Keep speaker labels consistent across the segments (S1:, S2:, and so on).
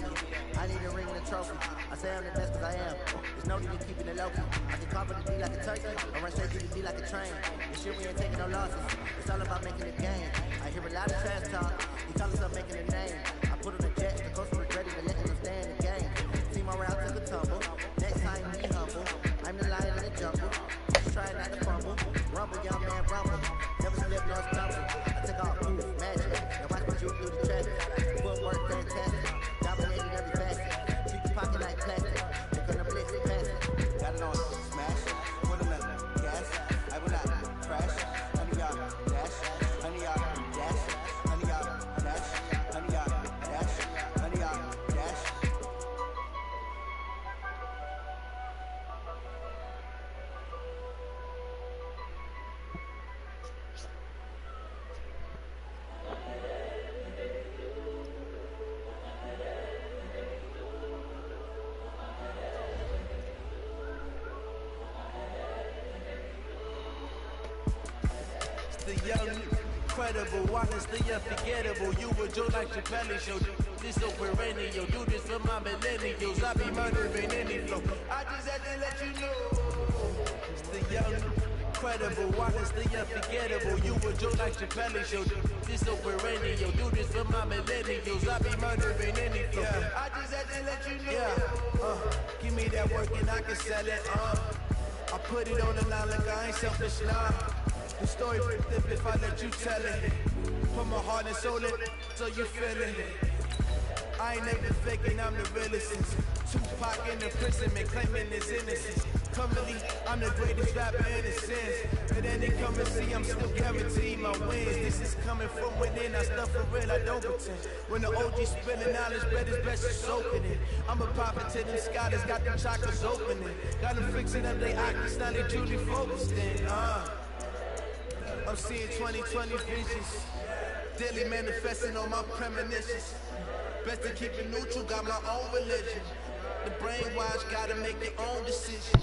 S1: me. I need a ring and a trophy. I say I'm the best because I am. There's no need to keeping it low key. I can cover the D like a turkey, or run straight to the D like a train. This shit we ain't taking no losses. It's all about making a game. I hear a lot of trash talk. He call himself making a name. I put on the jet, the coach was ready to let him stay in the game. Team around took a tumble. Next time be humble. I'm the lion in the jungle. Just try not to fumble. Rumble, young man, rumble. Never slip nor stumble. I took off proof, magic. Now watch what you do to traffic. Footwork fantastic. Dominated every facet. Treat your pocket like plastic. They're gonna blitz it past it. Got it on smash. Put them in gas. I will not crash. Honey, y'all dash. Honey, y'all dash. Honey, y'all dash. Honey, y'all dash. Honey, y'all dash.
S2: The young, incredible, honestly unforgettable. You were Joe like Chappelle show. This so perennial. Do this for my millennials. I be murdering any flow. I just had to let you know. It's the young, incredible, honestly unforgettable. You were Joe like Chappelle show. This so perennial. Do this for my millennials. I be murdering any flow. I just had to let you know. Give me that work and I can sell it. I put it on the line like I ain't selfish now. The story flip if I let you tell it. Put my heart and soul in it, so you feel it. I ain't never faking, I'm the realest. Tupac in the prison, man, claiming his innocence. Currently, I'm the greatest rapper in a sense. But then they come and see, I'm still guaranteed my wins. This is coming from within, I stuff for real, I don't pretend. When the OG spilling knowledge, bet it's best to soaking it. I'm a prophet to them scholars, got them chakras opening. Got them fixing up their octaves, now they truly focused in. I'm seeing 2020 visions, daily manifesting on my premonitions. Best to keep it neutral, got my own religion. The brainwash, gotta make your own decision.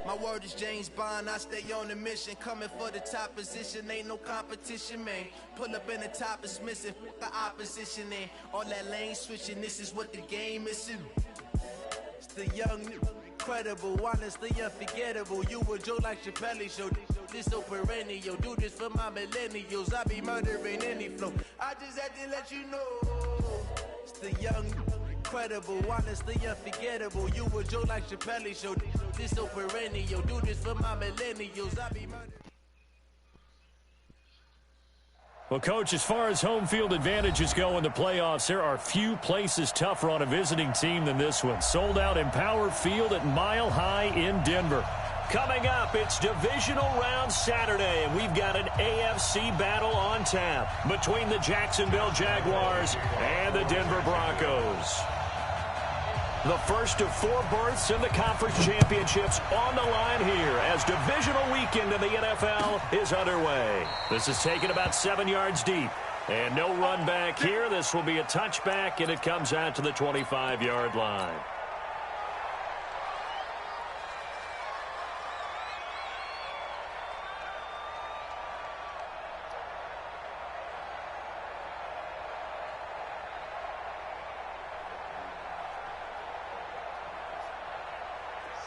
S2: My word is James Bond, I stay on the mission. Coming for the top position, ain't no competition, man. Pull up in the top, it's missing, the opposition, and all that lane switching, this is what the game is. It's the young, incredible, honestly unforgettable. You were Joe like Chappelle show. This so perennial. Do this for my millennials. I be murdering any flow. I just had to let you know. It's the young, incredible, honestly unforgettable. You were Joe like Chappelle show. This so perennial. Do this for my millennials. I be murdering.
S3: Well, Coach, as far as home field advantages go in the playoffs, there are few places tougher on a visiting team than this one. Sold out Empower Field at Mile High in Denver. Coming up, it's divisional round Saturday, and we've got an AFC battle on tap between the Jacksonville Jaguars and the Denver Broncos. The first of 4 berths in the conference championships on the line here as divisional weekend in the NFL is underway. This is taken about 7 yards deep. And no run back here. This will be a touchback, and it comes out to the 25-yard line.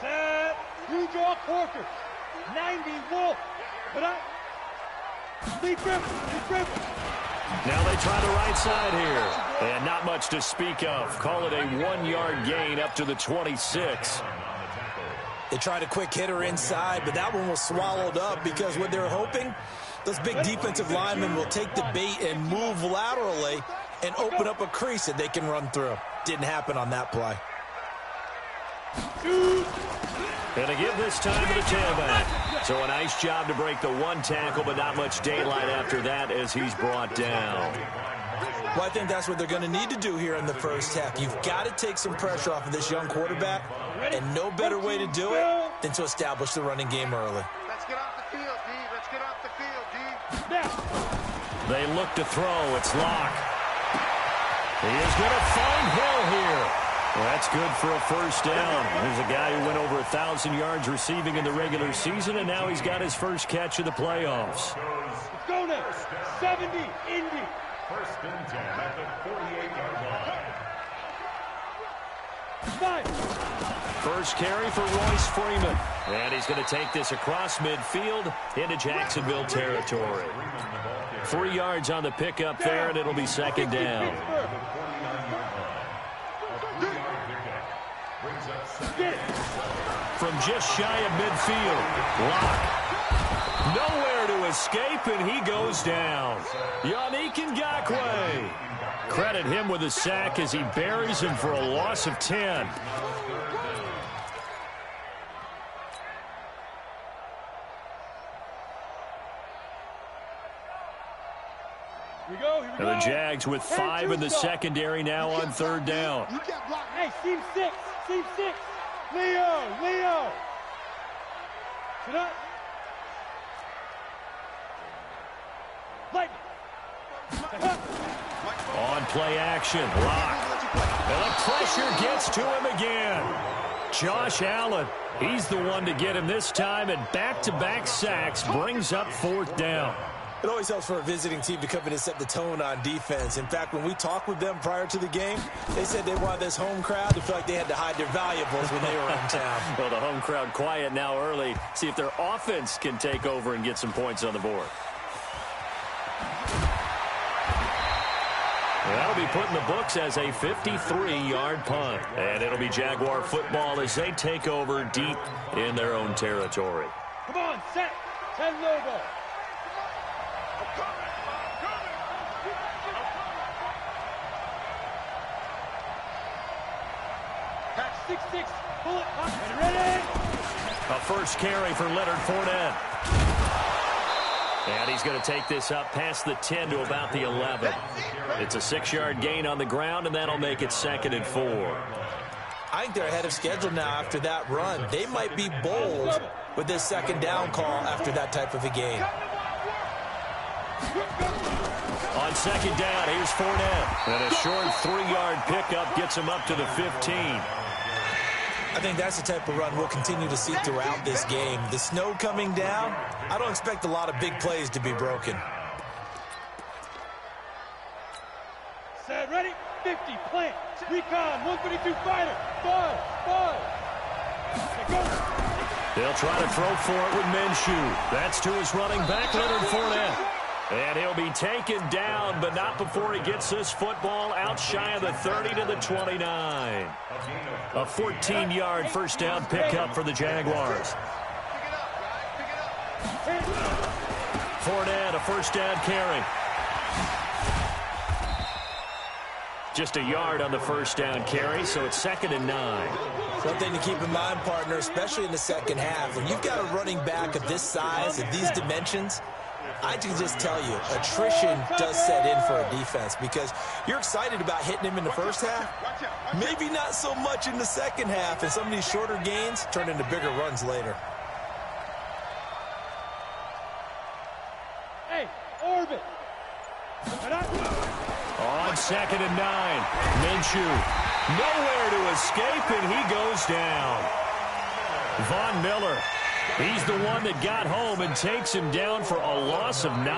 S4: Set. You draw Corker. 90 Wolf. But Lee Griffin.
S3: Now they try the right side here. And not much to speak of. Call it a 1-yard gain up to the 26.
S5: They tried a quick hitter inside, but that one was swallowed up because what they're hoping, those big defensive linemen will take the bait and move laterally and open up a crease that they can run through. Didn't happen on that play.
S3: And a give this time to the tailback. So a nice job to break the 1 tackle, but not much daylight after that as he's brought down.
S5: Well, I think that's what they're going to need to do here in the first half. You've got to take some pressure off of this young quarterback, and no better way to do it than to establish the running game early.
S6: Let's get off the field, D. Let's get off the field, D.
S3: They look to throw. It's Locke. He is going to find Hill here. Well, that's good for a first down. There's a guy who went over 1,000 yards receiving in the regular season, and now he's got his first catch of the playoffs.
S4: Let's go next. 70, Indy.
S7: First and 10 at the 48-yard line.
S3: First carry for Royce Freeman. And he's going to take this across midfield into Jacksonville territory. 3 yards on the pickup there, and it'll be second down. From just shy of midfield, Locke. Nowhere to escape, and he goes down. Yannick Ngakoue. Credit him with a sack as he buries him for a loss of 10. And the Jags with 5 in the secondary now on third down.
S4: Hey, team 6. Leo. Sit up.
S3: On play action, Locke. And the pressure gets to him again. Josh Allen, he's the one to get him this time, and back-to-back sacks brings up fourth down.
S5: It always helps for a visiting team to come in and set the tone on defense. In fact, when we talked with them prior to the game, they said they wanted this home crowd to feel like they had to hide their valuables when they were in town.
S3: Well, the home crowd quiet now early. See if their offense can take over and get some points on the board. That'll be put in the books as a 53-yard punt. And it'll be Jaguar football as they take over deep in their own territory.
S4: Come on, set. 10 logo. Pack 6-6. Pull it up and ready.
S3: A first carry for Leonard Fournette. And he's going to take this up past the 10 to about the 11. It's a 6-yard gain on the ground, and that'll make it 2nd and 4.
S5: I think they're ahead of schedule now after that run. They might be bold with this second down call after that type of a game.
S3: On second down, here's Fournette. And a short 3-yard pickup gets him up to the 15.
S5: I think that's the type of run we'll continue to see throughout this game. The snow coming down, I don't expect a lot of big plays to be broken.
S4: Set, ready, 50, plant, recon, 122 fighter, ball.
S3: They'll try to throw for it with Minshew. That's to his running back, Leonard Fournette. And he'll be taken down, but not before he gets this football out shy of the 30 to the 29. A 14-yard first down pickup for the Jaguars. Fournette, a first down carry. Just a yard on the first down carry, so it's 2nd and 9.
S5: Something to keep in mind, partner, especially in the second half. When you've got a running back of this size, of these dimensions, I can just tell you, attrition does set in for a defense because you're excited about hitting him in the first half. Maybe not so much in the second half, and some of these shorter gains turn into bigger runs later.
S4: Hey, orbit.
S3: On 2nd and 9, Minshew nowhere to escape, and he goes down. Von Miller, he's the one that got home and takes him down for a loss of 9.
S4: Go!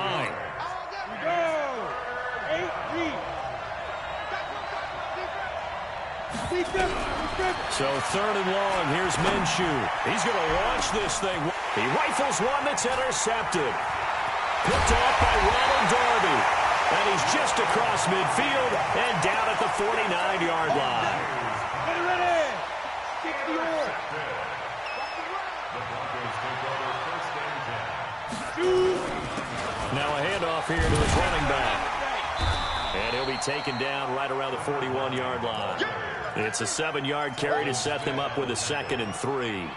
S4: 8-3.
S3: So 3rd and long, here's Minshew. He's going to launch this thing. He rifles one that's intercepted. Picked off by Ronald Darby. And he's just across midfield and down at the 49-yard line.
S4: Get ready! 60-yard.
S3: Now a handoff here to his running back. And he'll be taken down right around the 41-yard line. It's a 7-yard carry to set them up with a 2nd and 3.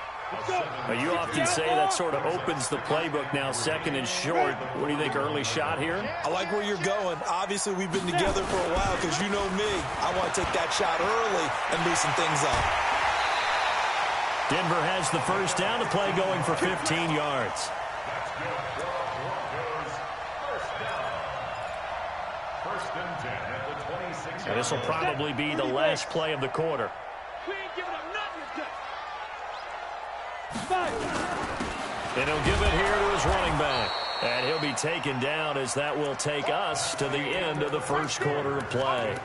S3: You often say that sort of opens the playbook now, 2nd and short. What do you think, early shot here?
S5: I like where you're going. Obviously, we've been together for a while because you know me. I want to take that shot early and loosen things up.
S3: Denver has the first down to play going for 15 yards. And this will probably be the last play of the quarter.
S4: We ain't giving up nothing.
S3: And he'll give it here to his running back. And he'll be taken down as that will take us to the end of the first quarter of play.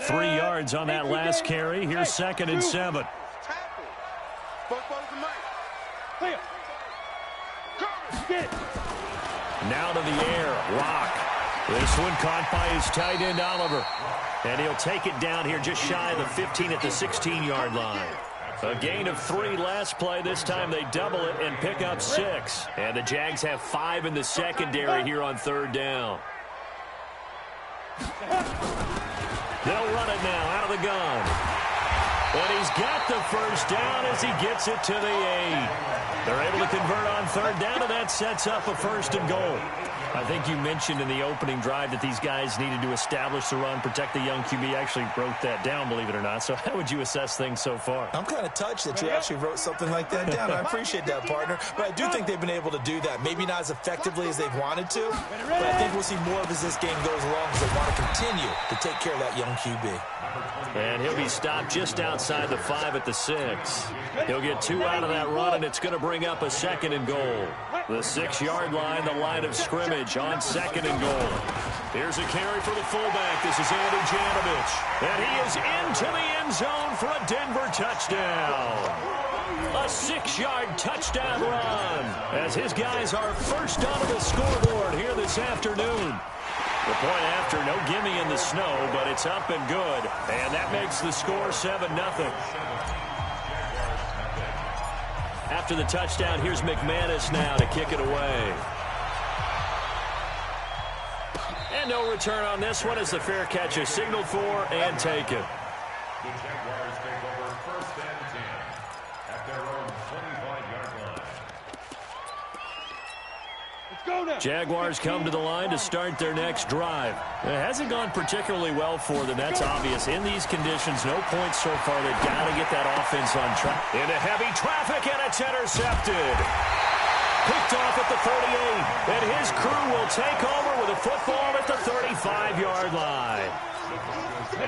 S3: 3 yards on that last carry. Here's 2nd and 7. Now to the air. Rock. This one caught by his tight end, Oliver. And he'll take it down here just shy of the 15 at the 16-yard line. A gain of 3 last play. This time they double it and pick up 6. And the Jags have 5 in the secondary here on 3rd down. They'll run it now out of the gun. And he's got the first down as he gets it to the 8. They're able to convert on 3rd down, and that sets up a 1st and goal. I think you mentioned in the opening drive that these guys needed to establish the run, protect the young QB. Actually wrote that down, believe it or not. So how would you assess things so far?
S5: I'm kind of touched that you actually wrote something like that down. I appreciate that, partner. But I do think they've been able to do that. Maybe not as effectively as they've wanted to, but I think we'll see more of as this game goes along because they want to continue to take care of that young QB.
S3: And he'll be stopped just outside the 5 at the 6. He'll get 2 out of that run, and it's going to bring up a 2nd and goal. The 6-yard line, the line of scrimmage on 2nd and goal. Here's a carry for the fullback. This is Andy Janovich. And he is into the end zone for a Denver touchdown. A 6-yard touchdown run as his guys are first onto the scoreboard here this afternoon. The point after, no gimme in the snow, but it's up and good. And that makes the score 7-0. After the touchdown, here's McManus now to kick it away. And no return on this one as the fair catch is signaled for and taken.
S7: The Jaguars take over 1st and 10 at their own 25-yard line.
S3: Jaguars come to the line to start their next drive. It hasn't gone particularly well for them. That's obvious. In these conditions, no points so far. They've got to get that offense on track. Into heavy traffic, and it's intercepted. Picked off at the 38. And his crew will take over with a football at the 35-yard line.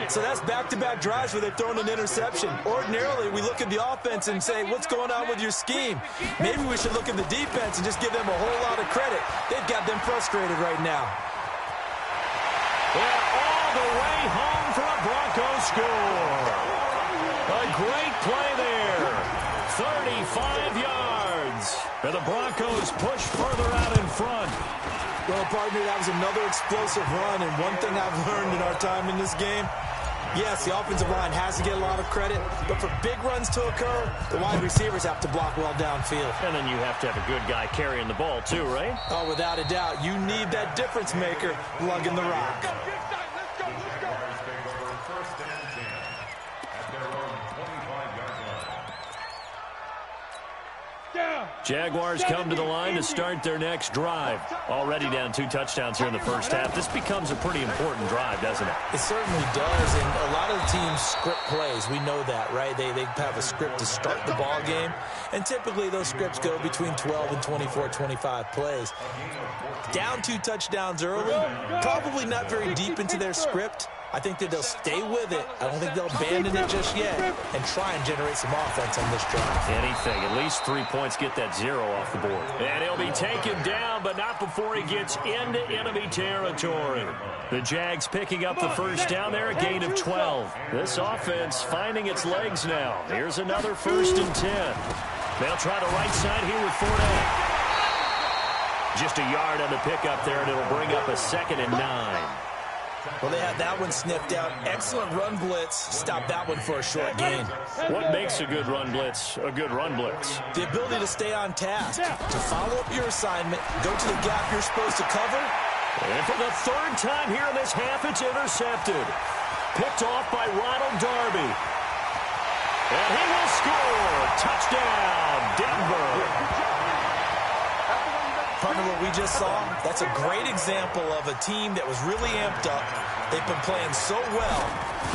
S5: So that's back-to-back drives where they've thrown an interception. Ordinarily, we look at the offense and say, what's going on with your scheme? Maybe we should look at the defense and just give them a whole lot of credit. They've got them frustrated right now.
S3: And all the way home for a Broncos score. A great play there. 35 yards. And the Broncos push further out in front.
S5: Well, partner, that was another explosive run, and one thing I've learned in our time in this game, yes, the offensive line has to get a lot of credit, but for big runs to occur, the wide receivers have to block well downfield.
S3: And then you have to have a good guy carrying the ball too, right?
S5: Oh, without a doubt. You need that difference maker lugging the rock.
S3: Jaguars come to the line to start their next drive. Already down 2 touchdowns here in the first half. This becomes a pretty important drive, doesn't it?
S5: It certainly does, and a lot of the teams script plays. We know that, right? They have a script to start the ball game, and typically those scripts go between 12 and 24, 25 plays. Down 2 touchdowns early, probably not very deep into their script. I think that they'll stay with it. I don't think they'll abandon it just yet and try and generate some offense on this drive.
S3: Anything. At least 3 points, get that 0 off the board. And he'll be taken down, but not before he gets into enemy territory. The Jags picking up the first down there, a gain of 12. This offense finding its legs now. Here's another 1st and 10. They'll try the right side here with Fournette. Just a yard on the pickup there, and it'll bring up a 2nd and 9.
S5: Well, they had that one sniffed out. Excellent run blitz. Stop that one for a short gain.
S3: What makes a good run blitz a good run blitz?
S5: The ability to stay on task, to follow up your assignment, go to the gap you're supposed to cover.
S3: And for the 3rd time here in this half, it's intercepted. Picked off by Ronald Darby. And he will score. Touchdown, Denver.
S5: Partner, what we just saw, that's a great example of a team that was really amped up. They've been playing so well,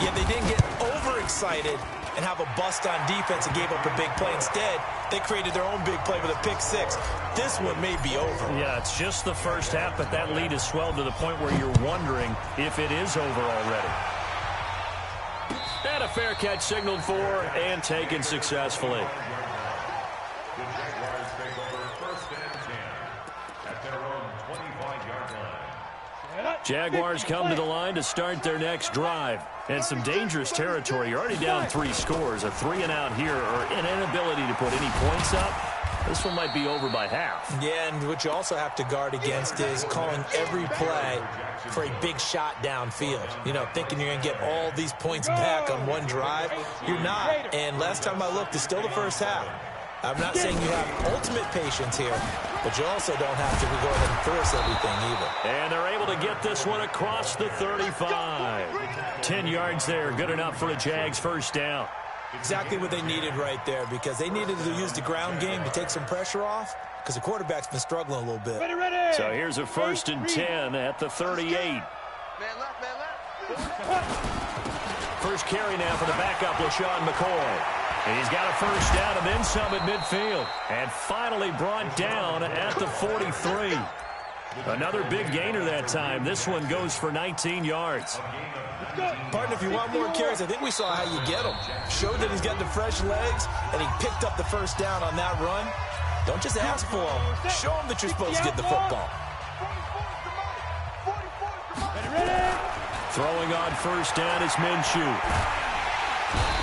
S5: yet they didn't get overexcited and have a bust on defense and gave up a big play. Instead, they created their own big play with a pick 6. This one may be over.
S3: Yeah, it's just the first half, but that lead has swelled to the point where you're wondering if it is over already. And a fair catch signaled for and taken successfully. Jaguars come to the line to start their next drive. And some dangerous territory. You're already down 3 scores. A 3-and-out here or an inability to put any points up. This one might be over by half.
S5: Yeah, and what you also have to guard against is calling every play for a big shot downfield. You know, thinking you're going to get all these points back on one drive. You're not. And last time I looked, it's still the first half. I'm not saying you have ultimate patience here, but you also don't have to go ahead and force everything either.
S3: And they're able to get this one across the 35. 10 yards there, good enough for a Jags first down.
S5: Exactly what they needed right there, because they needed to use the ground game to take some pressure off, because the quarterback's been struggling a little bit.
S3: So here's a 1st and 10 at the 38.
S6: Man left.
S3: First carry now for the backup, LaShawn McCoy. And he's got a first down and then some at midfield. And finally brought down at the 43. Another big gainer that time. This one goes for 19 yards.
S5: Partner, if you want more carries, I think we saw how you get them. Showed that he's got the fresh legs, and he picked up the first down on that run. Don't just ask for them. Show them that you're supposed to get the football.
S3: Throwing on first down is Minshew.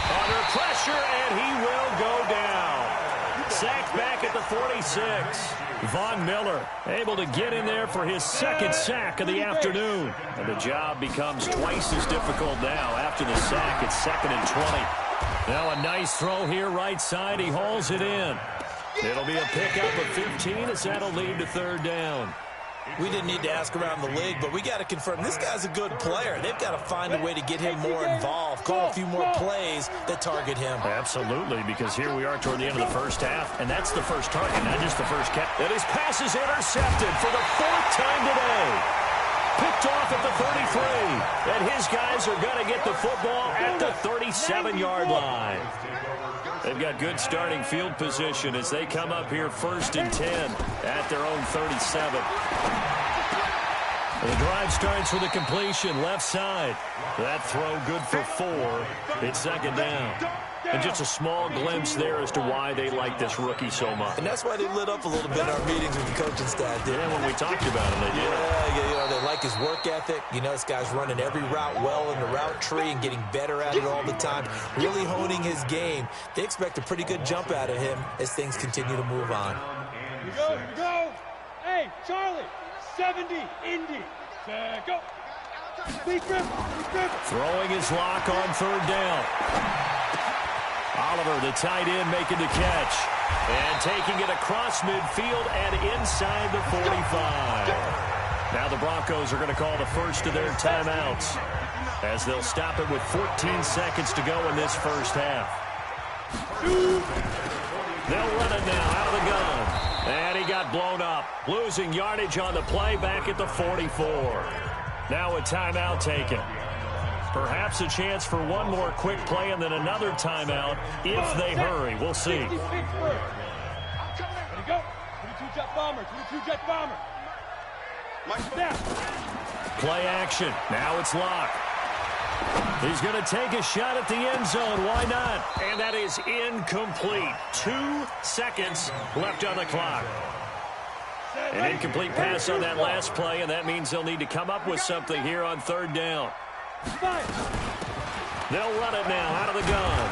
S3: Under pressure, and he will go down. Sacked back at the 46. Von Miller able to get in there for his second sack of the afternoon. And the job becomes twice as difficult now after the sack. It's 2nd and 20. Now a nice throw here right side. He hauls it in. It'll be a pickup of 15 as that'll lead to 3rd down.
S5: We didn't need to ask around the league, but we got to confirm this guy's a good player. They've got to find a way to get him more involved, call a few more plays that target him.
S3: Absolutely, because here we are toward the end of the first half, and that's the first target, not just the first catch. And his pass is intercepted for the 4th time today. Picked off at the 33, and his guys are going to get the football at the 37-yard line. They've got good starting field position as they come up here 1st and 10 at their own 37. The drive starts with a completion left side. That throw good for 4. It's 2nd down. And just a small glimpse there as to why they like this rookie so much.
S5: And that's why they lit up a little bit in our meetings with the coaching staff.
S3: Yeah, when we talked about him, they did.
S5: Yeah, you know, they like his work ethic. You know, this guy's running every route well in the route tree and getting better at it all the time, really honing his game. They expect a pretty good jump out of him as things continue to move on.
S4: Here we go. Hey, Charlie, 70, Indy. Go.
S3: Throwing his lock on 3rd down. Oliver, the tight end, making the catch. And taking it across midfield and inside the 45. Now the Broncos are going to call the first of their timeouts as they'll stop it with 14 seconds to go in this first half. They'll run it now out of the gun. And he got blown up. Losing yardage on the play back at the 44. Now a timeout taken. Perhaps a chance for one more quick play and then another timeout if they hurry. We'll see.
S4: Ready to go. 22 jet bomber. 22 jet bomber.
S3: Play action. Now it's Locke. He's going to take a shot at the end zone. Why not? And that is incomplete. 2 seconds left on the clock. An incomplete pass on that last play, and that means they'll need to come up with something here on 3rd down. They'll run it now out of the gun.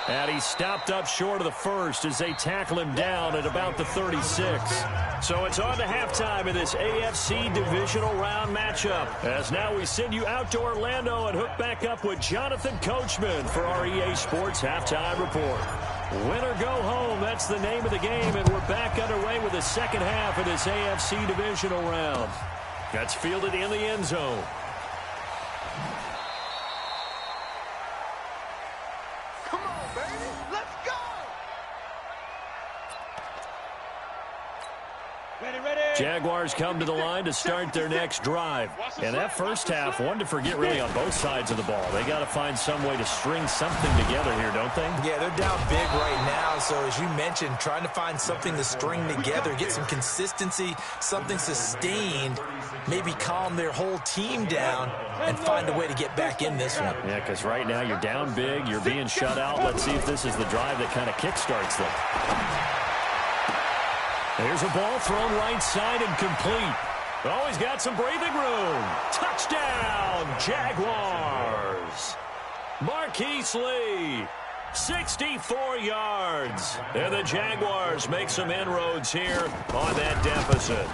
S3: And he stopped up short of the first as they tackle him down at about the 36. So it's on to halftime in this AFC divisional round matchup. As now we send you out to Orlando and hook back up with Jonathan Coachman for our EA Sports Halftime Report. Win or go home, that's the name of the game, and we're back underway with the second half of this AFC divisional round. That's fielded in the end zone.
S6: Come on, baby. Let's go.
S4: Ready.
S3: Jaguars come to the line to start their next drive. And that first half, one to forget really on both sides of the ball. They got to find some way to string something together here, don't they?
S5: Yeah, they're down big right now. So as you mentioned, trying to find something to string together, get some consistency, something sustained, maybe calm their whole team down and find a way to get back in this one.
S3: Yeah, because right now you're down big, you're being shut out. Let's see if this is the drive that kind of kickstarts them. There's a ball thrown right side and complete. Oh, he's got some breathing room. Touchdown, Jaguars. Marquise Lee, 64 yards. And the Jaguars make some inroads here on that deficit.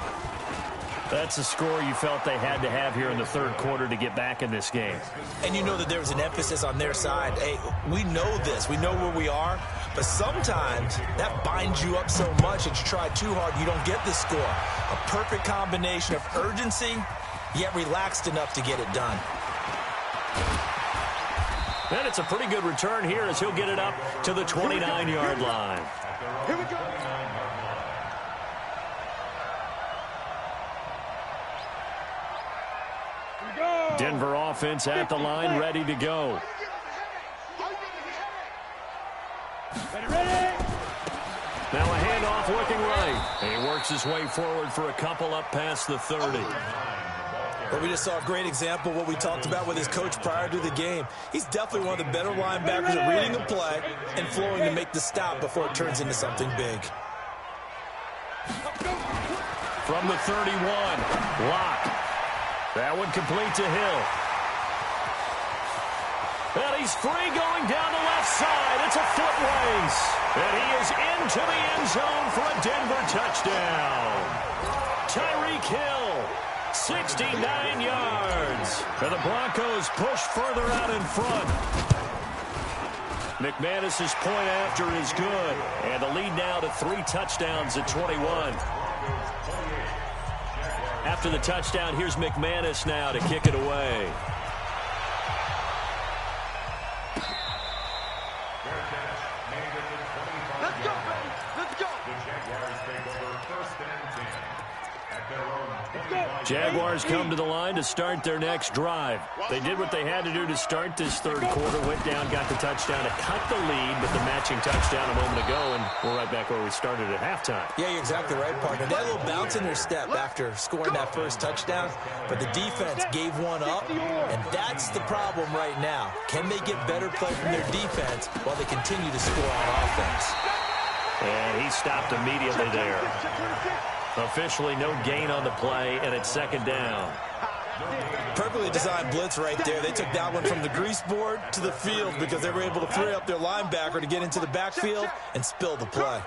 S3: That's a score you felt they had to have here in the third quarter to get back in this game.
S5: And you know that there was an emphasis on their side. Hey, we know this. We know where we are. But sometimes that binds you up so much that you try too hard, you don't get the score. A perfect combination of urgency, yet relaxed enough to get it done.
S3: And it's a pretty good return here as he'll get it up to the 29-yard line.
S4: Here we go.
S3: Denver offense at the line, ready to go.
S4: Ready.
S3: Now a handoff looking right. And he works his way forward for a couple up past the 30.
S5: Well, we just saw a great example of what we talked about with his coach prior to the game. He's definitely one of the better linebackers at reading the play and flowing to make the stop before it turns into something big.
S3: From the 31, Locke. That one complete to Hill. And he's free going down the left side. It's a foot race. And he is into the end zone for a Denver touchdown. Tyreek Hill, 69 yards. And the Broncos push further out in front. McManus's point after is good. And the lead now to 3 touchdowns at 21. After the touchdown, here's McManus now to kick it away.
S6: Let's go, baby. Let's go. The Jaguars take over first and 10 at their own 25.
S3: Jaguars come to the line to start their next drive. They did what they had to do to start this third quarter, went down, got the touchdown to cut the lead, but the matching touchdown a moment ago, and we're right back where we started at halftime.
S5: Yeah, you're exactly right, partner. They had a little bounce in their step after scoring that first touchdown, but the defense gave one up, and that's the problem right now. Can they get better play from their defense while they continue to score on offense?
S3: And he stopped immediately there. Officially no gain on the play, and it's second down.
S5: Perfectly designed blitz right there. They took that one from the grease board to the field because they were able to free up their linebacker to get into the backfield and spill the play.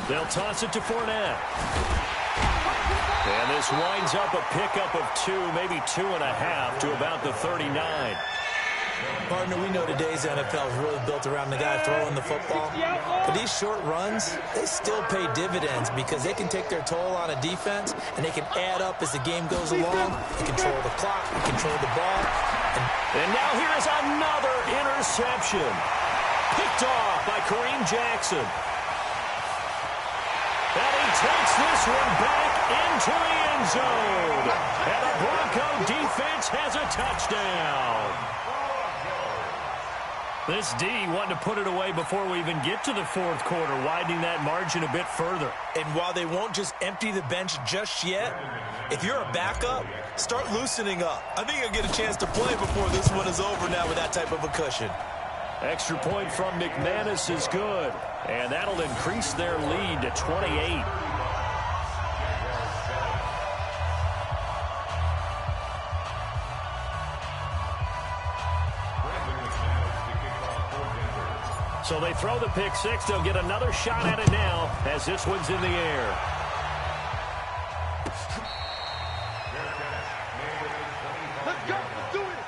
S3: They'll toss it to Fournette. And this winds up a pickup of 2, maybe 2.5 to about the 39.
S5: Partner, we know today's NFL is really built around the guy throwing the football. But these short runs, they still pay dividends because they can take their toll on a defense and they can add up as the game goes along. They control the clock, they control the ball.
S3: And now here is another interception. Picked off by Kareem Jackson. And he takes this one back into the end zone. And the Bronco defense has a touchdown. This D wanted to put it away before we even get to the fourth quarter, widening that margin a bit further.
S5: And while they won't just empty the bench just yet, if you're a backup, start loosening up. I think you'll get a chance to play before this one is over now with that type of a cushion.
S3: Extra point from McManus is good, and that'll increase their lead to 28. So they throw the pick six. They'll get another shot at it now as this one's in the air.
S6: Let's go. Let's do it.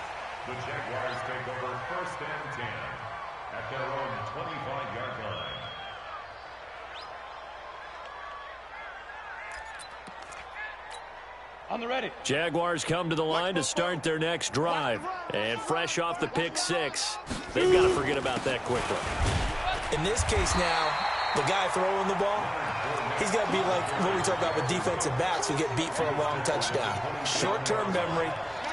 S7: The Jaguars take over first and 10 at their own 25-yard line.
S4: On the ready.
S3: Jaguars come to the line to start their next drive. And fresh off the pick six, they've got to forget about that quickly.
S5: In this case now, the guy throwing the ball, he's got to be like what we talk about with defensive backs who get beat for a long touchdown. Short-term memory,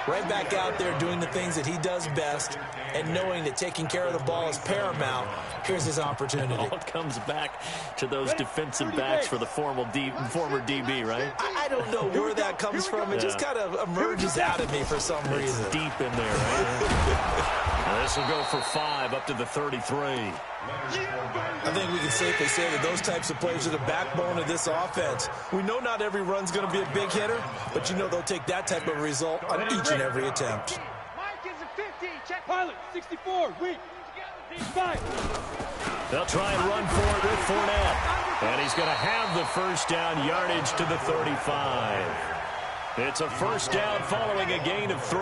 S5: right back out there doing the things that he does best, and knowing that taking care of the ball is paramount. Here's his opportunity.
S3: All comes back to those defensive backs for the former DB, right?
S5: I don't know where that comes from. It just kind of emerges out of me for some reason.
S3: It's deep in there, right? This will go for 5 up to the 33.
S5: I think we can safely say that those types of plays are the backbone of this offense. We know not every run's going to be a big hitter, but you know they'll take that type of result on each and every attempt.
S4: Mike is a 50. Check pilot. 64. Weak.
S3: They'll try and run for it with Fournette. And he's going to have the first down yardage to the 35. It's a first down following a gain of 3.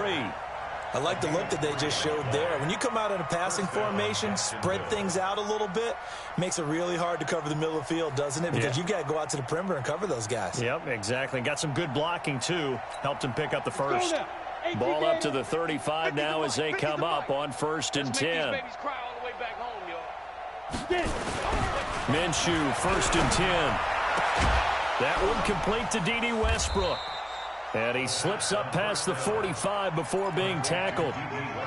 S5: I like the look that they just showed there. When you come out in a passing formation, spread things out a little bit, makes it really hard to cover the middle of the field, doesn't it? Because you've got to go out to the perimeter and cover those guys.
S3: Yep, exactly. Got some good blocking, too. Helped him pick up the first. Ball up to the 35 now as they come up on 1st and 10. Minshew, 1st and 10. That one complete to D.D. Westbrook. And he slips up past the 45 before being tackled.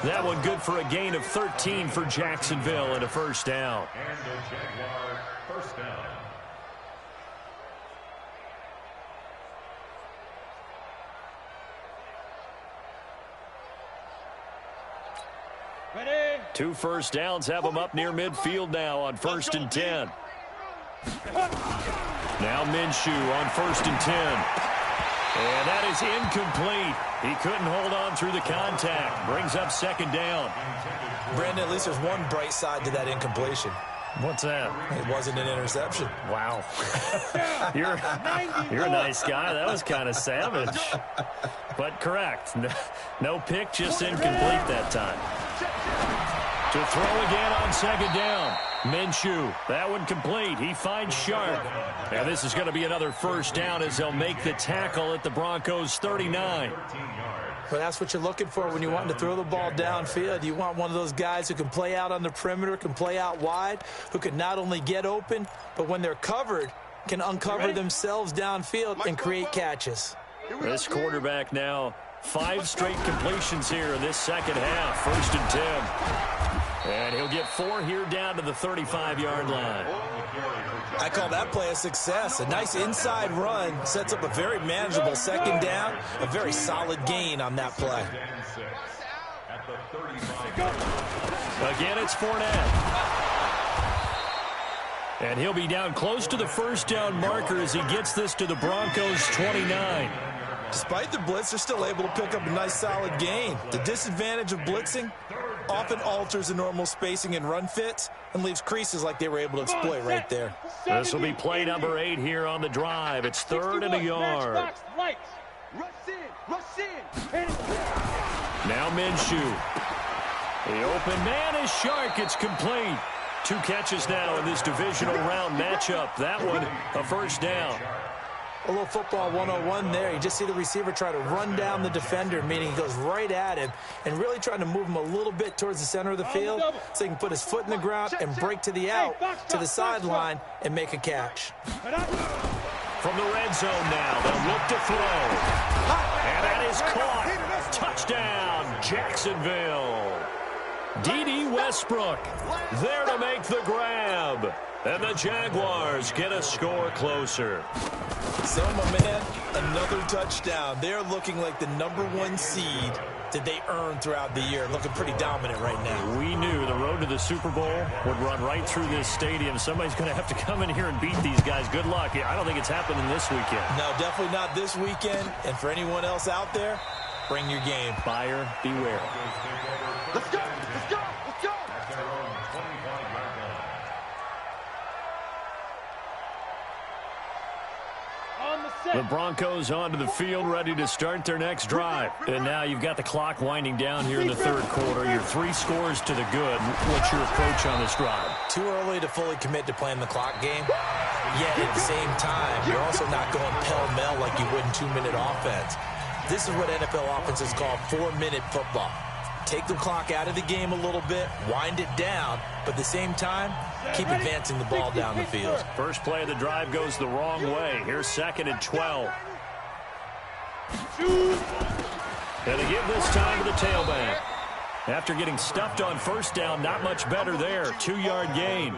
S3: That one good for a gain of 13 for Jacksonville and a first down.
S7: And the Jaguar first down.
S4: Ready.
S3: 2 first downs have them up near midfield now on 1st and 10. Now Minshew on 1st and 10. And that is incomplete. He couldn't hold on through the contact. Brings up 2nd down.
S5: Brandon, at least there's one bright side to that incompletion.
S3: What's that?
S5: It wasn't an interception.
S3: Wow. You're a nice guy. That was kind of savage. But correct. No pick, just incomplete that time. To throw again on 2nd down. Minshew, that one complete. He finds Sharp. And this is going to be another first down as they'll make the tackle at the Broncos' 39.
S5: Well, that's what you're looking for when you're wanting to throw the ball downfield. You want one of those guys who can play out on the perimeter, can play out wide, who can not only get open, but when they're covered, can uncover themselves downfield and create catches.
S3: This quarterback now, 5 straight completions here in this second half. 1st and 10. And he'll get 4 here down to the 35-yard line.
S5: I call that play a success. A nice inside run sets up a very manageable 2nd down, a very solid gain on that play.
S3: Again, it's Fournette. And he'll be down close to the first down marker as he gets this to the Broncos' 29.
S5: Despite the blitz, they're still able to pick up a nice solid gain. The disadvantage of blitzing often alters the normal spacing and run fits and leaves creases like they were able to exploit right there.
S3: This will be play number 8 here on the drive. It's 3rd and a yard. Now Minshew. The open man is Shark. It's complete. 2 catches now in this divisional round matchup. That one, a first down.
S5: A little football 101 there. You just see the receiver try to run down the defender, meaning he goes right at him and really trying to move him a little bit towards the center of the field so he can put his foot in the ground and break to the out, to the sideline, and make a catch.
S3: From the red zone now, they'll look to throw. And that is caught. Touchdown, Jacksonville. D.D. Westbrook there to make the grab. And the Jaguars get a score closer.
S5: So, my man, another touchdown. They're looking like the #1 seed that they earned throughout the year. Looking pretty dominant right now.
S3: We knew the road to the Super Bowl would run right through this stadium. Somebody's going to have to come in here and beat these guys. Good luck. I don't think it's happening this weekend.
S5: No, definitely not this weekend. And for anyone else out there, bring your game.
S3: Buyer beware.
S4: Let's go. Let's go. Let's go.
S3: The Broncos onto the field, ready to start their next drive. And now you've got the clock winding down here in the 3rd quarter. You're 3 scores to the good. What's your approach on this drive?
S5: Too early to fully commit to playing the clock game. Yet at the same time, you're also not going pell-mell like you would in 2-minute offense. This is what NFL offenses call 4-minute football. Take the clock out of the game a little bit, wind it down, but at the same time, keep advancing the ball down the field.
S3: First play of the drive goes the wrong way. Here's 2nd and 12. And they give this time to the tailback. After getting stuffed on first down, not much better there. 2-yard gain.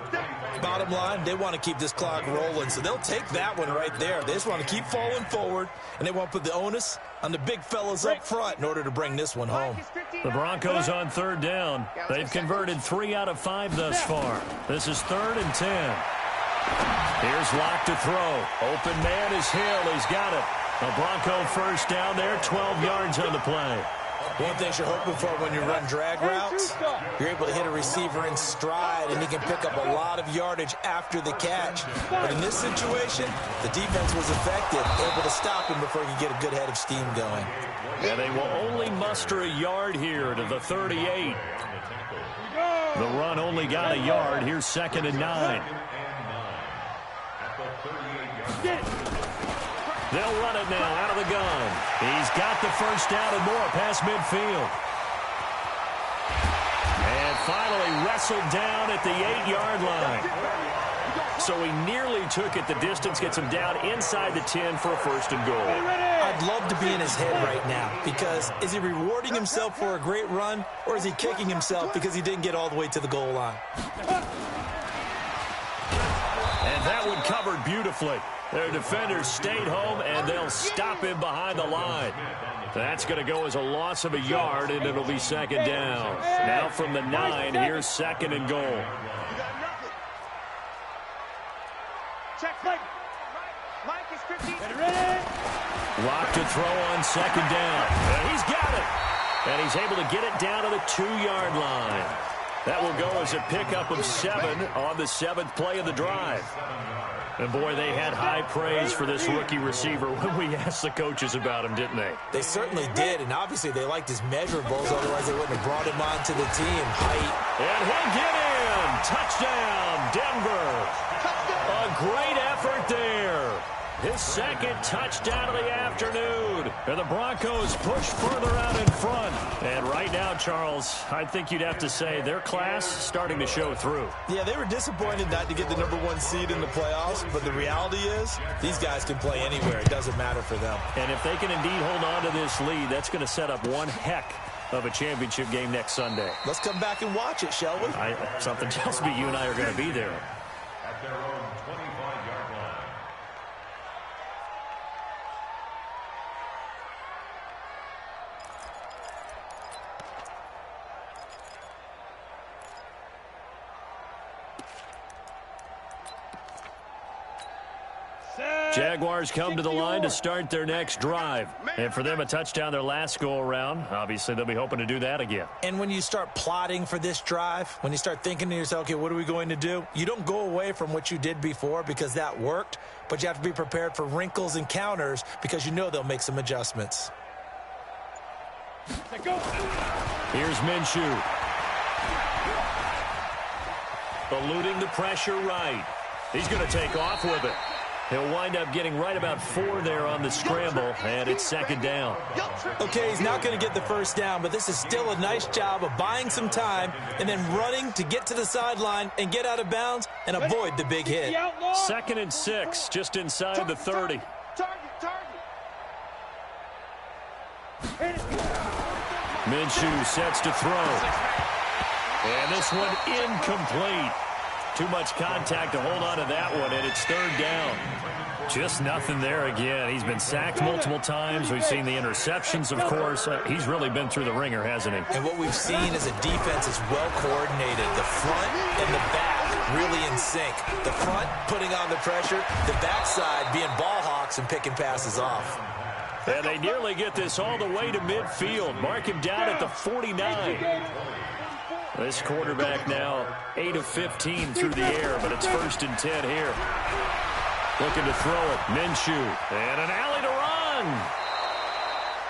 S5: Bottom line, they want to keep this clock rolling, so they'll take that one right there. They just want to keep falling forward, and they want to put the onus on the big fellas up front in order to bring this one home.
S3: The Broncos on 3rd down. They've converted 3 out of 5 thus far. This is 3rd and 10. Here's Locke to throw. Open man is Hill. He's got it. A Bronco first down there, 12 yards on the play.
S5: One thing you're hoping for when you run drag routes, you're able to hit a receiver in stride, and he can pick up a lot of yardage after the catch. But in this situation, the defense was effective, able to stop him before he could get a good head of steam going.
S3: And they will only muster a yard here to the 38. The run only got a yard. Here's 2nd and 9. They'll run it now out of the gun. He's got the first down and more past midfield. And finally wrestled down at the 8-yard line. So he nearly took it the distance, gets him down inside the 10 for a 1st and goal.
S5: I'd love to be in his head right now, because is he rewarding himself for a great run, or is he kicking himself because he didn't get all the way to the goal line?
S3: And that one covered beautifully. Their defenders stayed home, and they'll stop him behind the line. That's going to go as a loss of a yard, and it'll be 2nd down. Now from the 9, here's 2nd and goal.
S4: Check, Mike. Mike is 15.
S3: Locke to throw on 2nd down. And he's got it. And he's able to get it down to the 2-yard line. That will go as a pickup of 7 on the 7th play of the drive. And, boy, they had high praise for this rookie receiver when we asked the coaches about him, didn't they?
S5: They certainly did, and obviously they liked his measurables. Otherwise, they wouldn't have brought him onto the team. Height.
S3: And he'll get in. Touchdown, Denver. A great effort there. His 2nd touchdown of the afternoon. And the Broncos push further out in front. And right now, Charles, I think you'd have to say their class starting to show through.
S5: Yeah, they were disappointed not to get the #1 seed in the playoffs, but the reality is these guys can play anywhere. It doesn't matter for them.
S3: And if they can indeed hold on to this lead, that's going to set up one heck of a championship game next Sunday.
S5: Let's come back and watch it, shall we?
S3: Something tells me you and I are going to be there.
S7: At their own 25-yard line.
S3: Jaguars come to the line to start their next drive. And for them, a touchdown their last go-around. Obviously, they'll be hoping to do that again.
S5: And when you start plotting for this drive, when you start thinking to yourself, okay, what are we going to do? You don't go away from what you did before because that worked, but you have to be prepared for wrinkles and counters because you know they'll make some adjustments.
S3: Here's Minshew. Eluding the pressure right. He's going to take off with it. He'll wind up getting right about 4 there on the scramble, and it's 2nd down.
S5: Okay, he's not going to get the first down, but this is still a nice job of buying some time and then running to get to the sideline and get out of bounds and avoid the big hit.
S3: 2nd and 6, just inside the 30. Minshew sets to throw. And this one incomplete. Too much contact to hold on to that one, and it's 3rd down. Just nothing there again. He's been sacked multiple times. We've seen the interceptions, of course. He's really been through the ringer, hasn't he?
S5: And what we've seen is a defense is well coordinated. The front and the back really in sync. The front putting on the pressure, the backside being ball hawks and picking passes off.
S3: And they nearly get this all the way to midfield. Mark him down at the 49. This quarterback now 8 of 15 through the air, but it's 1st and 10 here. Looking to throw it. Minshew. And an alley to run.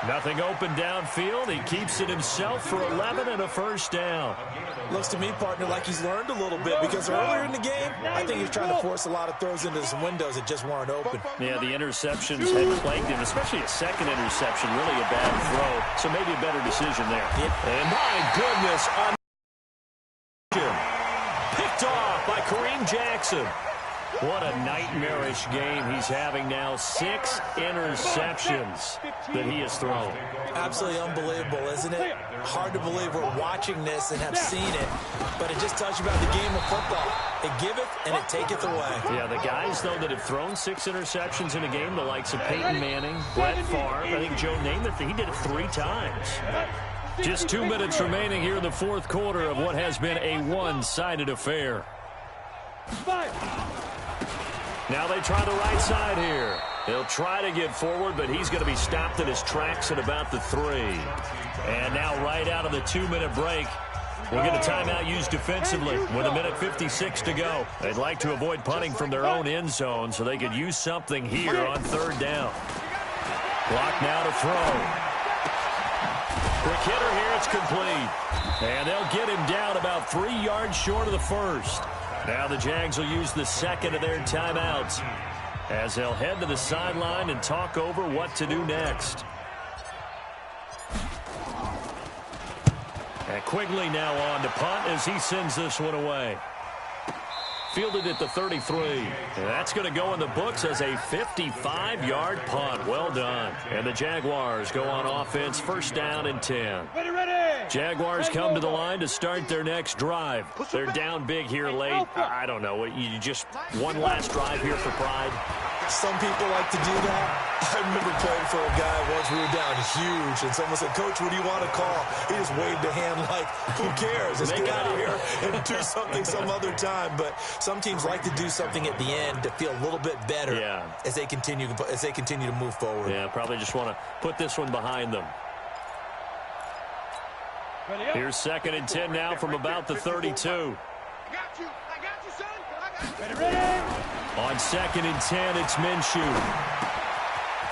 S3: Nothing open downfield. He keeps it himself for 11 and a 1st down.
S5: Looks to me, partner, like he's learned a little bit because earlier in the game, I think he was trying to force a lot of throws into some windows that just weren't open.
S3: Yeah, the interceptions had plagued him, especially a 2nd interception. Really a bad throw, so maybe a better decision there. And my goodness, picked off by Kareem Jackson. What a nightmarish game he's having now. 6 interceptions that he has thrown.
S5: Absolutely unbelievable, isn't it? Hard to believe we're watching this and have seen it, but it just tells you about the game of football. It giveth and it taketh away.
S3: Yeah, the guys, though, that have thrown 6 interceptions in a game, the likes of Peyton Manning, Brett Favre, I think Joe Namath, he did it 3 times. Just 2 minutes remaining here in the fourth quarter of what has been a one-sided affair. Now they try the right side here. He'll try to get forward, but he's going to be stopped in his tracks at about the 3. And now right out of the 2-minute break, we'll get a timeout used defensively with 1:56 to go. They'd like to avoid punting from their own end zone so they could use something here on 3rd down. Clock now to throw. Quick hitter here, it's complete. And they'll get him down about 3 yards short of the first. Now the Jags will use the second of their timeouts as they'll head to the sideline and talk over what to do next. And Quigley now on to punt as he sends this one away. Fielded at the 33. And that's going to go in the books as a 55-yard punt. Well done. And the Jaguars go on offense, 1st down and 10. Jaguars come to the line to start their next drive. They're down big here late. I don't know. You just one last drive here for pride.
S5: Some people like to do that. I remember playing for a guy once. We were down huge, and someone said, "Coach, what do you want to call?" He just waved a hand like, "Who cares? Let's get out of here and do something some other time." But some teams like to do something at the end to feel a little bit better as they continue to move forward.
S3: Yeah, probably just want to put this one behind them. Here's 2nd and 10 now from about the 32.
S4: I got you, son. Ready.
S3: On 2nd and 10, it's Minshew.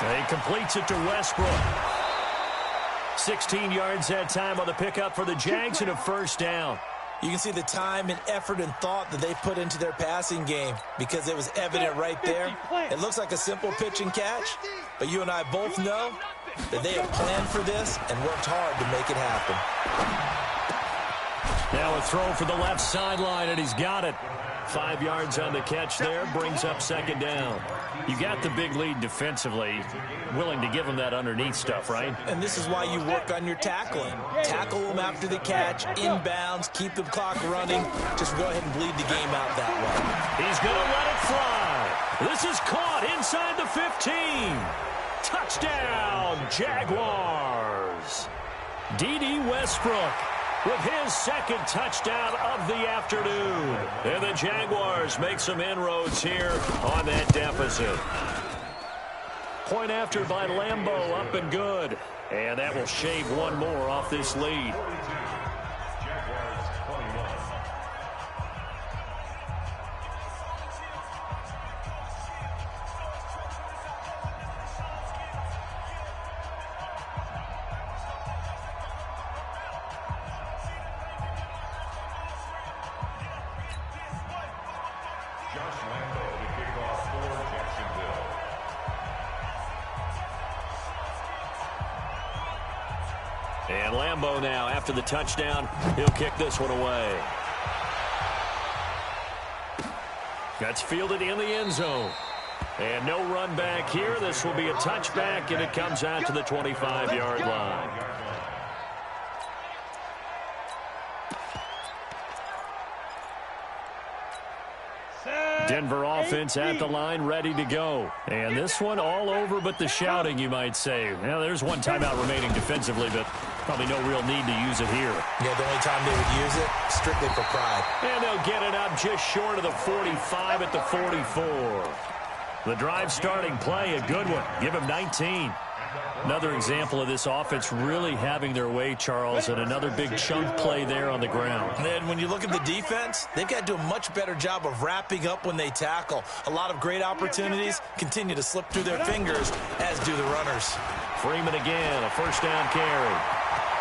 S3: He completes it to Westbrook. 16 yards that time on the pickup for the Jags and a 1st down.
S5: You can see the time and effort and thought that they put into their passing game because it was evident right there. It looks like a simple pitch and catch, but you and I both know that they have planned for this and worked hard to make it happen.
S3: Now a throw for the left sideline, and he's got it. 5 yards on the catch there, brings up 2nd down. You got the big lead defensively, willing to give them that underneath stuff, right?
S5: And this is why you work on your tackling. Tackle them after the catch, inbounds, keep the clock running. Just go ahead and bleed the game out that way.
S3: He's going to let it fly. This is caught inside the 15. Touchdown, Jaguars. D.D. Westbrook with his 2nd touchdown of the afternoon. And the Jaguars make some inroads here on that deficit. Point after by Lambeau, up and good. And that will shave one more off this lead. And Lambeau now, after the touchdown, he'll kick this one away. That's fielded in the end zone. And no run back here. This will be a touchback, and it comes out to the 25-yard line. Denver offense at the line, ready to go. And this one all over but the shouting, you might say. Now, there's one timeout remaining defensively, but probably no real need to use it here.
S5: Yeah, the only time they would use it, strictly for pride.
S3: And they'll get it up just short of the 45 at the 44. The drive starting play, a good one. Give him 19. Another example of this offense really having their way, Charles, and another big chunk play there on the ground.
S5: And then when you look at the defense, they've got to do a much better job of wrapping up when they tackle. A lot of great opportunities continue to slip through their fingers, as do the runners.
S3: Freeman again, a 1st down carry.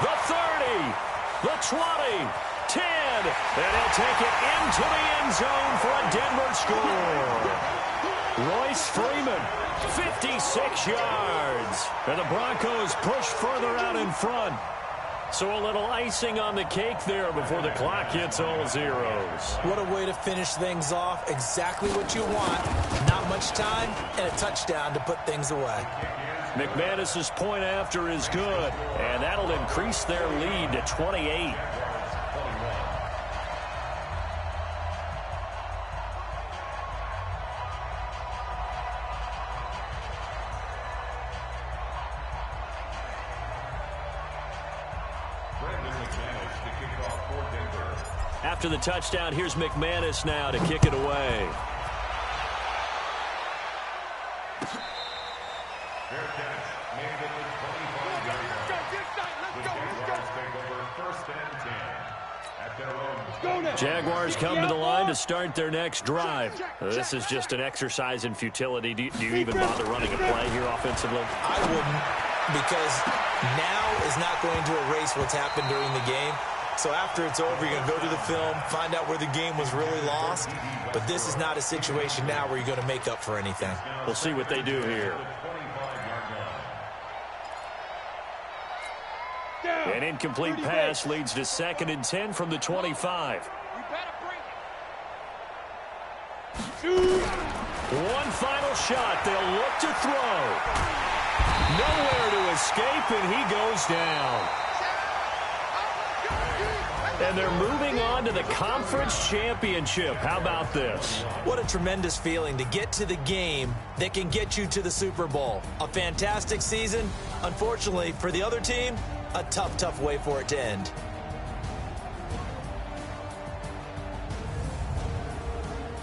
S3: The 30, the 20, 10, and he'll take it into the end zone for a Denver score. Royce Freeman, 56 yards. And the Broncos push further out in front. So a little icing on the cake there before the clock hits all zeros.
S5: What a way to finish things off. Exactly what you want. Not much time and a touchdown to put things away.
S3: McManus's point after is good, and that'll increase their lead to 28. After the touchdown, here's McManus now to kick it away.
S7: Fair catch made at the 25-yard line. The Jaguars take over 1st and 10 at their own.
S3: Jaguars come to the line to start their next drive. This is just an exercise in futility. Do you even bother running a play here offensively?
S5: I wouldn't, because now is not going to erase what's happened during the game. So after it's over, you're going to go to the film, find out where the game was really lost. But this is not a situation now where you're going to make up for anything.
S3: We'll see what they do here. An incomplete pass leads to 2nd and 10 from the 25. One final shot. They'll look to throw. Nowhere to escape, and he goes down. And they're moving on to the conference championship. How about this?
S5: What a tremendous feeling to get to the game that can get you to the Super Bowl. A fantastic season. Unfortunately, for the other team, a tough, tough way for it to end.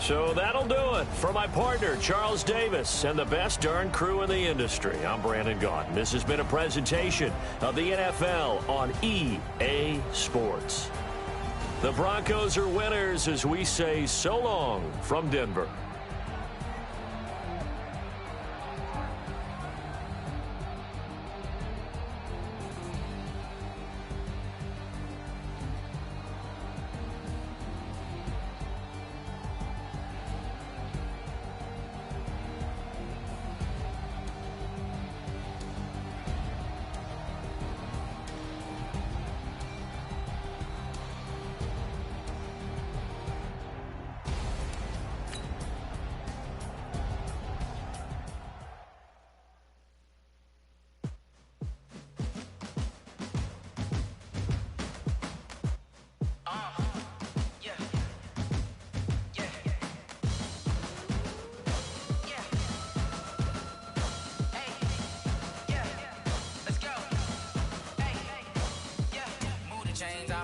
S3: So that'll do it. For my partner, Charles Davis, and the best darn crew in the industry, I'm Brandon Gaudin. This has been a presentation of the NFL on EA Sports. The Broncos are winners as we say so long from Denver.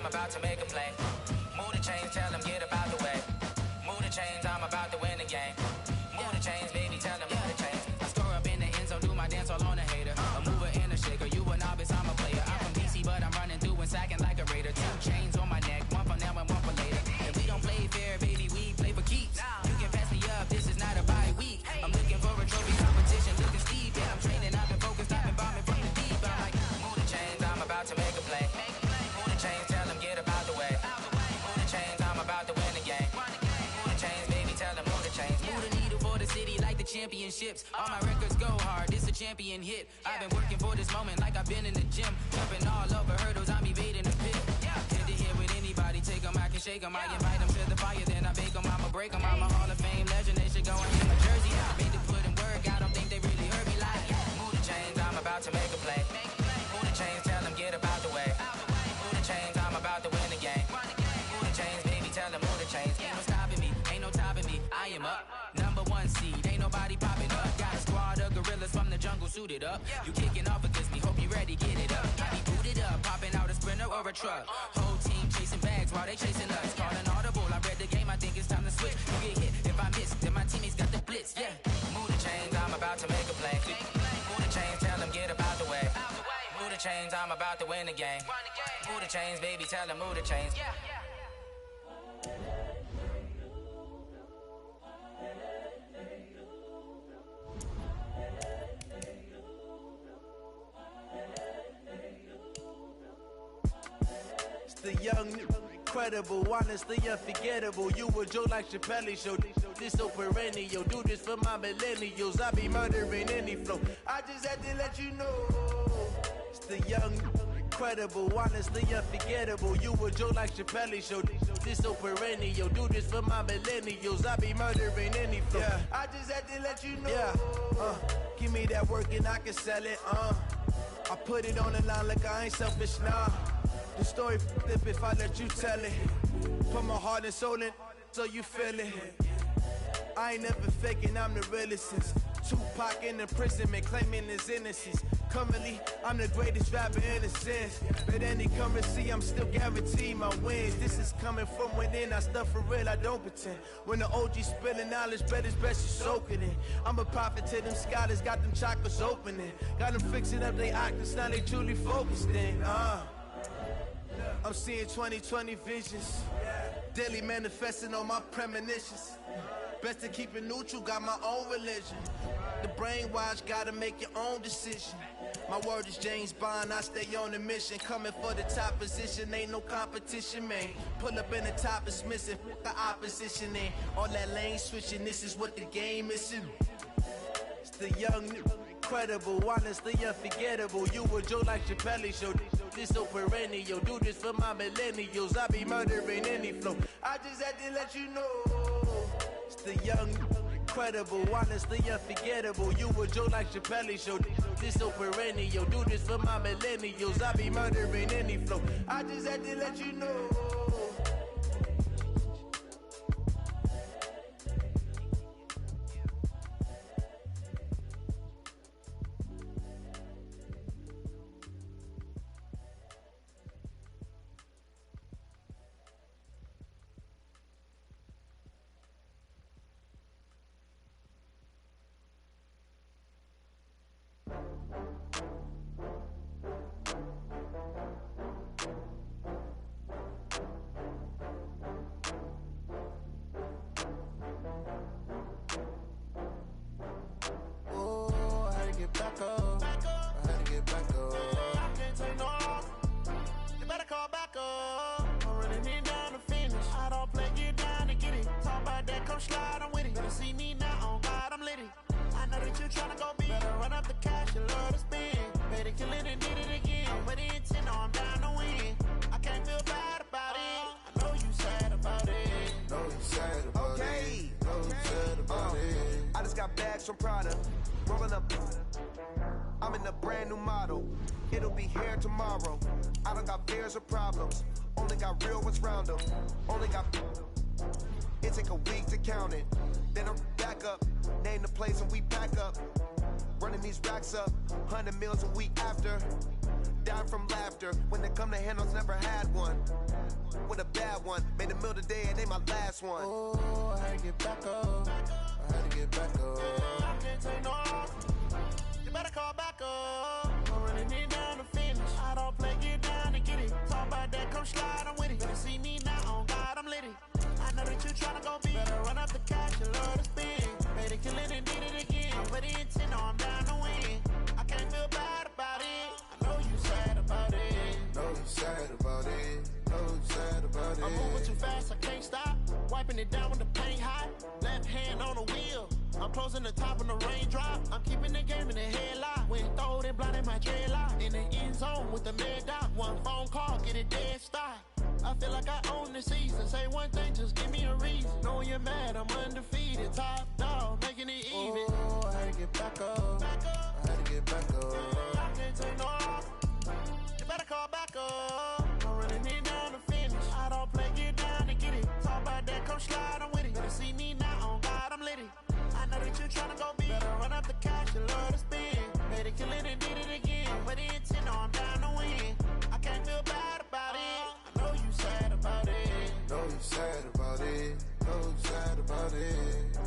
S8: I'm about to make a play. Move the chains, tell them get up out the way. Move the chains, I'm about to win the game. Move the chains, baby, tell them move the chains. I score up in the end zone, do my dance all on a hater. A mover and a shaker, you a novice, I'm a player. I'm from DC, but I'm running through and sacking like a raider. 2 chains on my neck, one for now and one for later. And we don't play fair, baby, we play for keeps. You can pass me up, this is not a bye week. I'm looking for a trophy competition, looking steep. Yeah, I'm training, I've been focused, I've been bombing from the deep. I'm like, move the chains, I'm about to make a play. Move the chains, tell them get up out the way. Move the chains, I'm about to win the game. Move the chains, baby, tell them move the chains. Move the needle for the city like the championships. All my records go hard, this a champion hit. I've been working for this moment like I've been in the gym. Jumping all over hurdles, I'm evading the pit. Head to head with anybody, take them, I can shake them. I invite them to the fire, then I bake them, I'ma break them. I'm a Hall of Fame legend, they should go and get my jersey. Made to put in work, I don't think they really heard me like. Move the chains, I'm about to make a play. Move the chains, tell them get up out the way. Move the chains, I'm about to win the game. Move the chains, baby, tell them move the chains. Ain't no stopping me, ain't no topping me. I am up, #1 seed, ain't nobody popping up. Got a squad of gorillas from the jungle suited up. You kicking off against me, hope you ready, get it up. I be booted up, popping out a Sprinter or a truck. Whole team chasing bags while they chasing us. Call an audible, I read the game, I think it's time to switch. You get hit, if I miss, then my teammates got the blitz, yeah. Move the chains, I'm about to make a play. Move the chains, tell them get up out the way. Move the chains, I'm about to win the game. Move the chains, baby, tell them move the chains.
S2: The young, incredible, honestly unforgettable. You a Joe like Chappelle show. This so perennial. Do this for my millennials. I be murdering any flow. I just had to let you know. It's the young, incredible, honestly unforgettable. You a joke like Chappelle Show. This so perennial. Do this for my millennials. I be murdering any flow. Yeah. I just had to let you know. Yeah. Give me that work and I can sell it. I put it on the line like I ain't selfish, nah. The story flip if I let you tell it. Put my heart and soul in so you feel it. I ain't never faking, I'm the realest since Tupac in imprisonment, claiming his innocence. Currently, I'm the greatest rapper in a sense. But any currency, I'm still guaranteed my wins. This is coming from within, I stuff for real, I don't pretend. When the OG spilling knowledge, bet it's best you soak it in. I'm a prophet to them scholars, got them chakras opening. Got them fixing up they octaves, now they truly focused in. I'm seeing 2020 visions. Daily manifesting on my premonitions. Best to keep it neutral, got my own religion. The brainwash, gotta make your own decision. My word is James Bond, I stay on a mission. Coming for the top position, ain't no competition, man. Pull up in the top is missing, the opposition in. All that lane switching, this is what the game is. It's the young, incredible, honestly unforgettable. You a joke like Chappelle Show. This so perennial. Do this for my millennials. I be murdering any flow. I just had to let you know. It's the young, incredible, honestly unforgettable. You a joke like Chappelle Show. This so perennial. Do this for my millennials. I be murdering any flow. I just had to let you know.
S9: From Prada, rolling up. I'm in a brand new model. It'll be here tomorrow. I don't got fears or problems. Only got real ones round them. Only got. It take a week to count it. Then I'm back up. Name the place and we pack up. Running these racks up. 100 meals a week after. Dying from laughter. When they come to handles, never had one. With a bad one. Made a meal today and they my last one.
S2: Oh, I had to get back up. I had to get back up. I can't take no loss. You better call back up. I'm running it down to finish. I don't play, get down and get it. Talk about that, come slide, I'm with it. Better see me now, on God, I'm litty. I know that you tryna go big. Better run up the cash, you love to spin. Made it, kill it, and did it again. I'm with the intent, no, I'm down to win. I can't feel bad about it. I know you sad about it.
S9: Know you sad about it. Know you sad about it.
S2: I'm moving too fast, I can't stop. Wiping it down with the paint hot. Left hand on the wheel. I'm closing the top on the raindrop. I'm keeping the game in the headlock. When throwed and blinded my dreadlock. In the end zone with the mad dot. One phone call, get it dead stop. I feel like I own the season. Say one thing, just give me a reason. Knowing you're mad, I'm undefeated. Top dog, making it even. Oh, I had to get back up. I had to get back up. I can't take no loss. You better call back up. I'm running it down to finish. I don't play, get down and get it. Talk about that, come slide, I'm with it. Better see me now, on God, I'm litty. I know that you tryna go big. Better run up the cash, you love to spin. Made it, kill it, and did it again. But the intent, no, I'm down to win. I can't feel bad about it. I know you sad about it.
S9: Know you sad about it. Know you sad about it.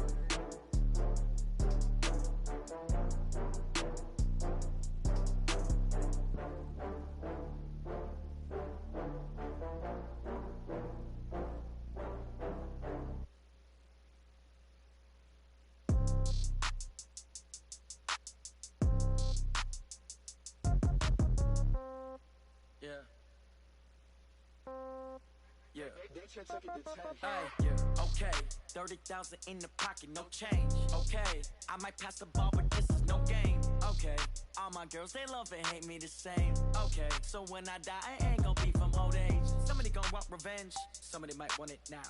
S8: Yeah, okay, 30,000 in the pocket, no change. Okay, I might pass the ball, but this is no game. Okay. All my girls, they love and hate me the same. Okay. So when I die, I ain't gonna be from old age. Somebody gonna want revenge. Somebody might want it now.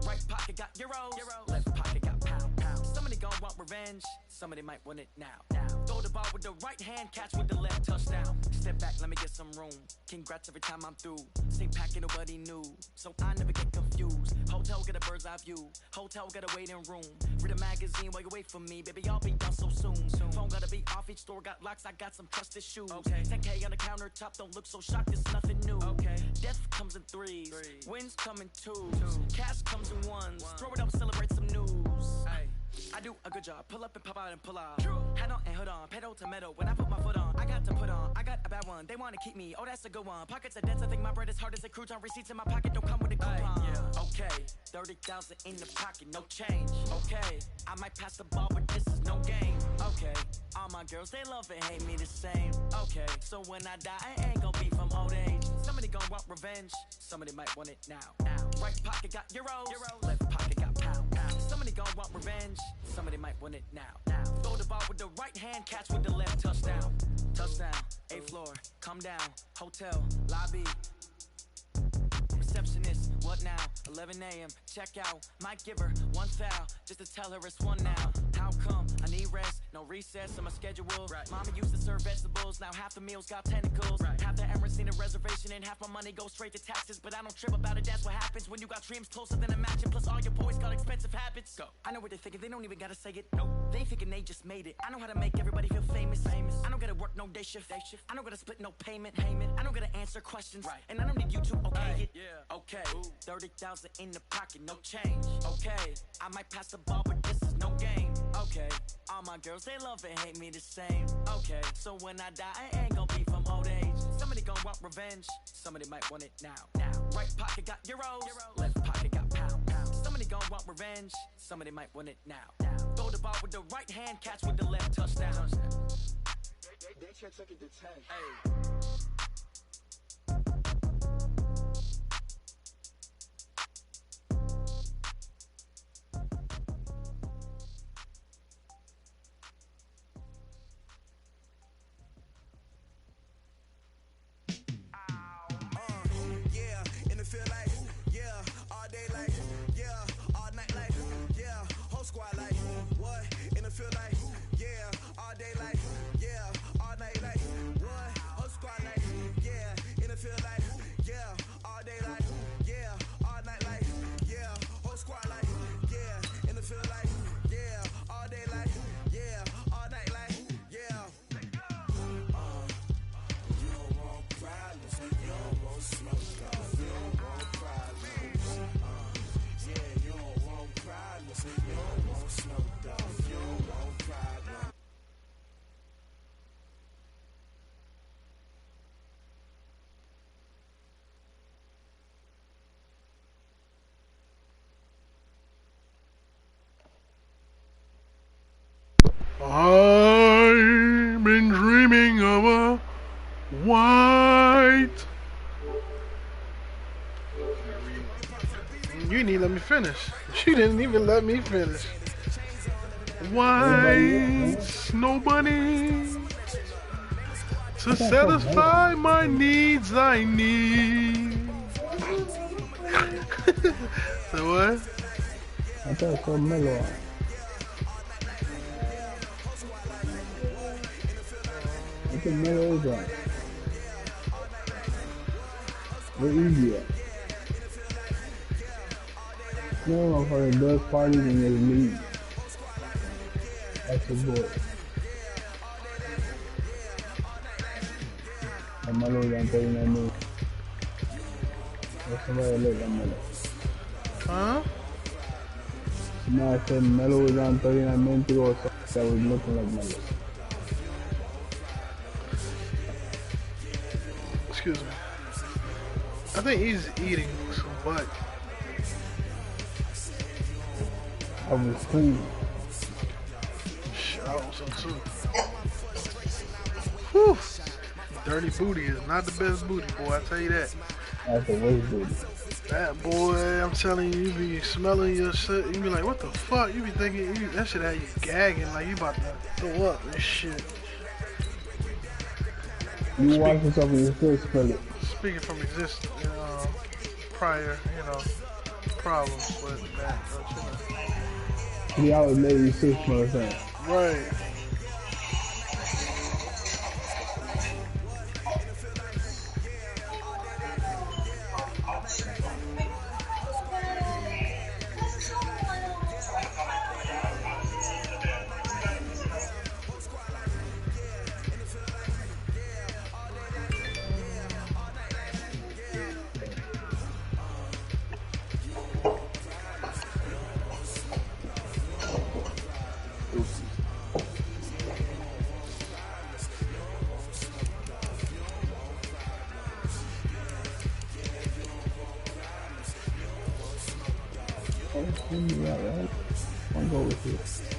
S8: Right pocket got euros. Left pocket got pound. Somebody gonna want revenge. Somebody might want it now. Throw the ball with the right hand, catch with the left, touchdown. Step back, let me get some room. Congrats every time I'm through. Same packet, nobody knew. So I never get confused. Hotel get a bird's eye view. Hotel get a waiting room. Read a magazine while you wait for me. Baby, I'll be done so soon. Phone gotta be off, each store got locks. I got some trusted shoes. Okay. 10K on the countertop, don't look so shocked, it's nothing new. Okay. Death comes in threes. Wins come in twos. Cash comes in ones. Throw it up, celebrate some news. Ay. I do a good job. Pull up and pop out and pull out. Head on and hood on. Pedal to metal. When I put my foot on, I got to put on. I got a bad one. They want to keep me. Oh, that's a good one. Pockets are dense. I think my bread is hard as a crouton. Receipts in my pocket don't come with a coupon. Yeah. Okay. 30,000 in the pocket. No change. Okay. I might pass the ball, but this is no game. Okay. All my girls, they love and hate me the same. Okay. So when I die, I ain't gonna be from old age. Somebody gonna want revenge. Somebody might want it now. Right pocket got euros. Left pocket got pound. Somebody gonna want revenge. Somebody might want it now. Throw the ball with the right hand, catch with the left, touchdown. Touchdown, 8th floor, come down, hotel, lobby. Receptionist, what now? 11 a.m., check out. Might give her one foul, just to tell her it's one now. How come? I need rest, no recess on my schedule. Right. Mama used to serve vegetables, now half the meals got tentacles. Right. Half the Emirates need a reservation and half my money goes straight to taxes. But I don't trip about it, that's what happens when you got dreams closer than a matching. Plus all your boys got expensive habits. Go. I know what they're thinking, they don't even gotta say it. Nope. They thinking they just made it. I know how to make everybody feel famous. I don't gotta work no day shift. I don't gotta split no payment. I don't gotta answer questions. Right. And I don't need you to okay it. Yeah. Okay. 30,000 in the pocket, no change. Okay. I might pass the ball, but this is no game. Okay. All my girls, they love and hate me the same. Okay. So when I die, I ain't gonna be from old age. Somebody gonna want revenge. Somebody might want it now. Right pocket got euros. Left pocket got pound. Somebody gonna want revenge. Somebody might want it now. Throw the ball with the right hand, catch with the left, touchdown.
S9: They check it to 10.
S8: Hey.
S10: I've been dreaming of a white. You didn't even let me finish. She didn't even let me finish. White snow bunny to satisfy my needs. I need. So what?
S11: I thought so mellow. What the mellow is that? What easier? No, for the best parties and they leave. That's the boy. The mellow is on 39 minutes. That's somebody look at mellow.
S10: Huh?
S11: No, I said mellow was on 39 minutes ago, so that was looking like mellow.
S10: Excuse me. I think he's eating some butt.
S11: I was clean.
S10: I also too. Whew. Dirty booty is not the best booty, boy. I tell you that.
S11: That's the worst booty.
S10: That boy, I'm telling you, you be smelling your shit. You be like, what the fuck? You be thinking that shit had you gagging like you about to throw up and shit.
S11: You watch yourself and you still spell it.
S10: Speaking from existing, prior, problems with that.
S11: He always made you 6%.
S10: Right.
S11: Yeah, right. I'll go with it.